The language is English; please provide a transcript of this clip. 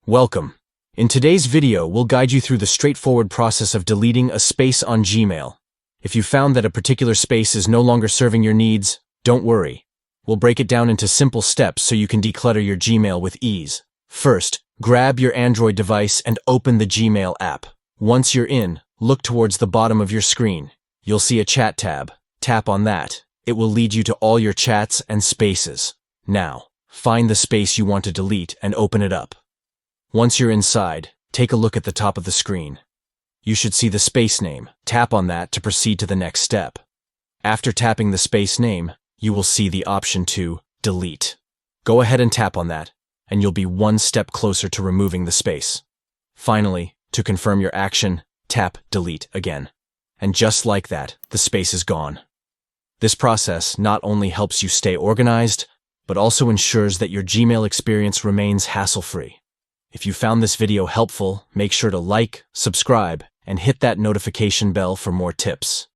Welcome. In today's video, we'll guide you through the straightforward process of deleting a space on Gmail. If you found that a particular space is no longer serving your needs, don't worry. We'll break it down into simple steps so you can declutter your Gmail with ease. First, grab your Android device and open the Gmail app. Once you're in, look towards the bottom of your screen. You'll see a chat tab. Tap on that. It will lead you to all your chats and spaces. Now, find the space you want to delete and open it up. Once you're inside, take a look at the top of the screen. You should see the space name. Tap on that to proceed to the next step. After tapping the space name, you will see the option to delete. Go ahead and tap on that, and you'll be one step closer to removing the space. Finally, to confirm your action, tap delete again. And just like that, the space is gone. This process not only helps you stay organized, but also ensures that your Gmail experience remains hassle-free. If you found this video helpful, make sure to like, subscribe, and hit that notification bell for more tips.